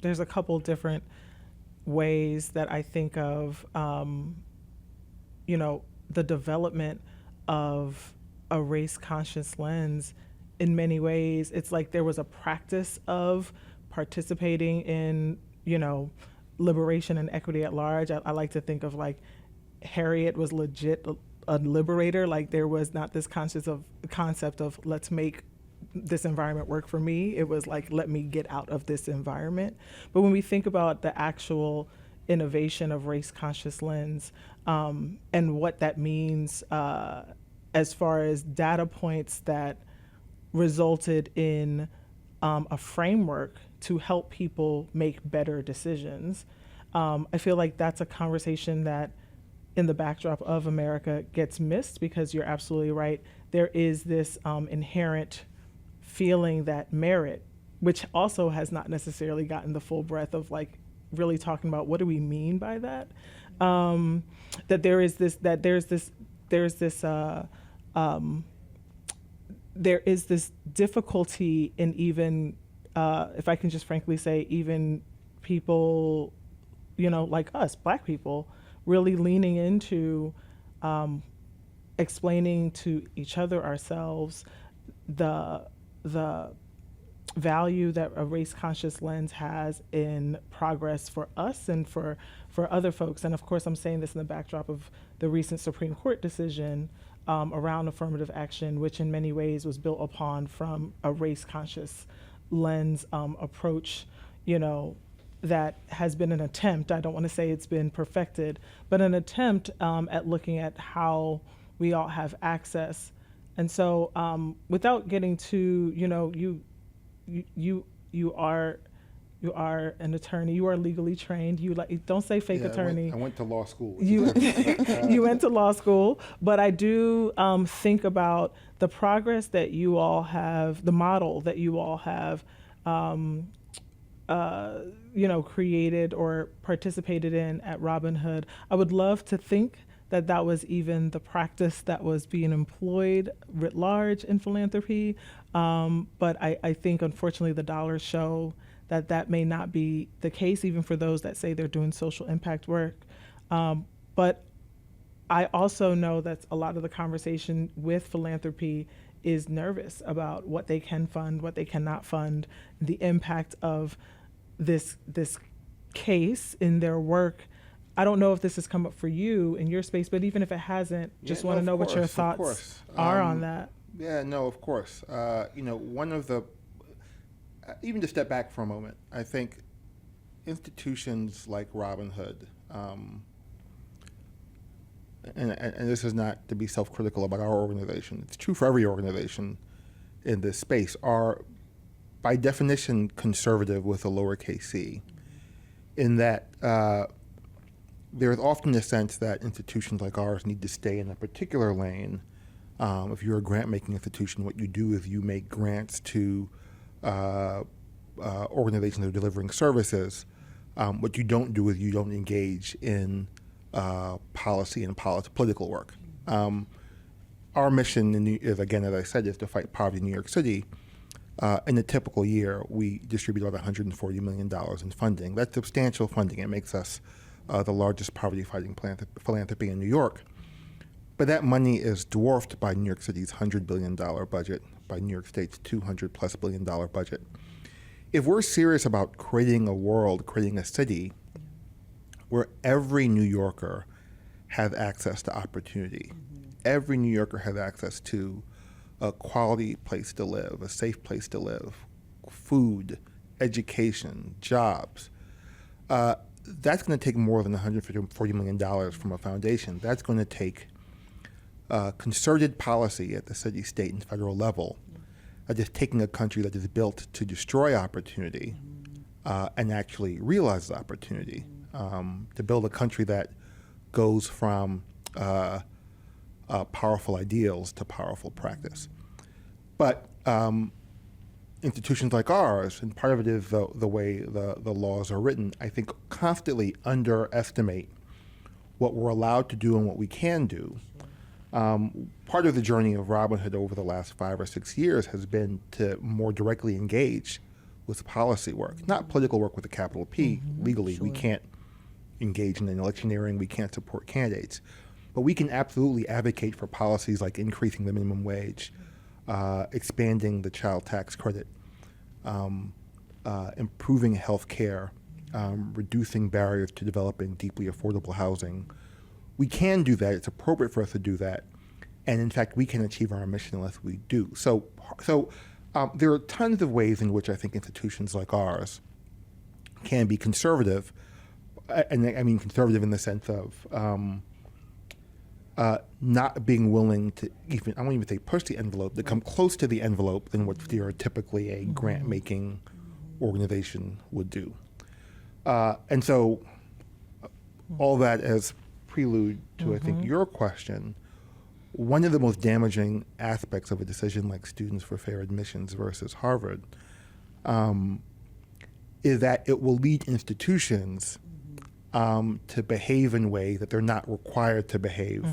there's a couple different ways that I think of, you know, the development of a race conscious lens. In many ways, it's like there was a practice of participating in, you know, liberation and equity at large. I like to think of like Harriet was legit a liberator. Like there was not this conscious of concept of let's make this environment work for me. It was like let me get out of this environment. But when we think about the actual innovation of race conscious lens, and what that means, as far as data points that resulted in, a framework to help people make better decisions. I feel like that's a conversation that, in the backdrop of America, gets missed because you're absolutely right. There is this, inherent feeling that merit, which also has not necessarily gotten the full breadth of like really talking about what do we mean by that. That there is this, that there's this, there is this difficulty in even, if I can just frankly say, even people, you know, like us, Black people, really leaning into, explaining to each other, ourselves, the value that a race conscious lens has in progress for us and for other folks. And of course, I'm saying this in the backdrop of the recent Supreme Court decision, around affirmative action, which in many ways was built upon from a race conscious lens, approach, you know, that has been an attempt. I don't want to say it's been perfected, but an attempt, at looking at how we all have access. And so, without getting too, you know, you are an attorney. You are legally trained. You like don't say fake Yeah, attorney. I went to law school. You you went to law school, but I do, think about the progress that you all have, the model that you all have, um, you know, created or participated in at Robin Hood. I would love to think that that was even the practice that was being employed writ large in philanthropy. But I think, unfortunately, the dollars show that that may not be the case, even for those that say they're doing social impact work. But I also know that a lot of the conversation with philanthropy is nervous about what they can fund, what they cannot fund, the impact of this case in their work. I don't know if this has come up for you in your space, but even if it hasn't, just Yeah, want no, to know of what your course, of thoughts course. are on that. Yeah, no, of course. You know, one of the, even to step back for a moment, I think institutions like Robin Hood, and this is not to be self-critical about our organization, it's true for every organization in this space, are by definition conservative with a lowercase c, in that there's often a sense that institutions like ours need to stay in a particular lane. If you're a grant-making institution, what you do is you make grants to organizations that are delivering services. What you don't do is you don't engage in policy and political work. Our mission is, again, as I said, is to fight poverty in New York City. In a typical year, we distribute about $140 million in funding. That's substantial funding. It makes us the largest poverty-fighting philanthropy in New York. But that money is dwarfed by New York City's $100 billion budget, by New York State's $200+ billion budget. If we're serious about creating a world, creating a city where every New Yorker has access to opportunity, every New Yorker has access to a quality place to live, a safe place to live, food, education, jobs, that's going to take more than $140 million from a foundation. That's going to take concerted policy at the city, state, and federal level, just taking a country that is built to destroy opportunity and actually realize the opportunity, to build a country that goes from powerful ideals to powerful practice. But institutions like ours, and part of it is the way the laws are written, I think constantly underestimate what we're allowed to do and what we can do. Part of the journey of Robin Hood over the last 5 or 6 years has been to more directly engage with policy work, not political work with a capital P. Legally, we Sure. can't engage in electioneering, we can't support candidates. But we can absolutely advocate for policies like increasing the minimum wage, expanding the child tax credit, improving health care, reducing barriers to developing deeply affordable housing. We can do that. It's appropriate for us to do that. And in fact, we can achieve our mission unless we do. So there are tons of ways in which I think institutions like ours can be conservative. And I mean conservative in the sense of not being willing to even, I won't even say push the envelope, to come close to the envelope than what theoretically a grant-making organization would do. And so all that as prelude to, I think, your question, one of the most damaging aspects of a decision like Students for Fair Admissions versus Harvard is that it will lead institutions to behave in ways that they're not required to behave,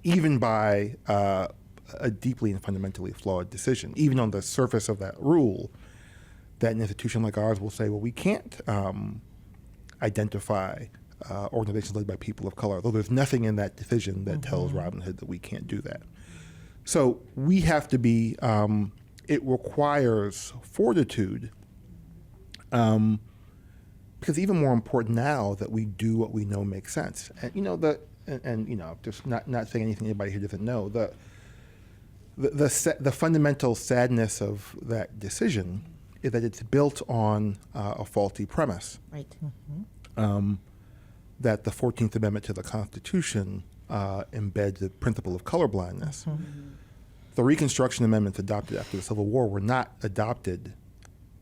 even by a deeply and fundamentally flawed decision. Even on the surface of that rule, that an institution like ours will say, well, we can't identify organizations led by people of color, though there's nothing in that decision that tells Robin Hood that we can't do that. So we have to be, it requires fortitude, because even more important now that we do what we know makes sense. And just not saying anything anybody here doesn't know, the fundamental sadness of that decision is that it's built on a faulty premise. Right. That the 14th Amendment to the Constitution embeds the principle of colorblindness. The Reconstruction Amendments adopted after the Civil War were not adopted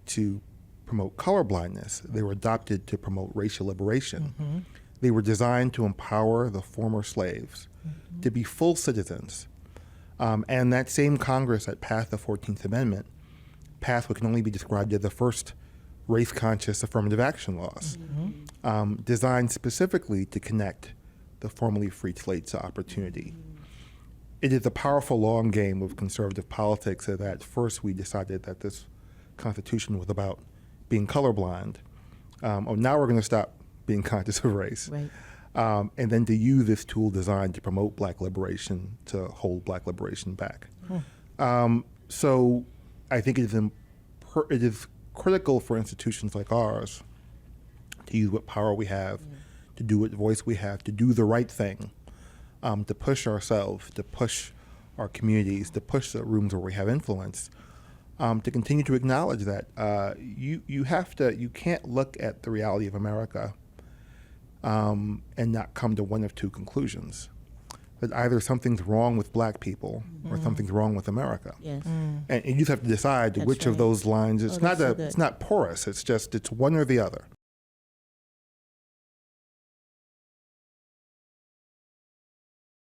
to promote colorblindness. They were adopted to promote racial liberation. They were designed to empower the former slaves to be full citizens. And that same Congress that passed the 14th Amendment passed what can only be described as the first race-conscious affirmative action laws, designed specifically to connect the formerly freed slaves to opportunity. It is a powerful long game of conservative politics that at first we decided that this Constitution was about being colorblind. Now we're going to stop being conscious of race. Right. And then to use this tool designed to promote black liberation to hold black liberation back. So I think it is critical for institutions like ours to use what power we have, to do what voice we have, to do the right thing, to push ourselves, to push our communities, to push the rooms where we have influence, to continue to acknowledge that you can't look at the reality of America and not come to one of two conclusions. That either something's wrong with black people or something's wrong with America. Yes. And you just have to decide That's which of right. those lines. It's Oh, that's so good. it's not porous. It's one or the other.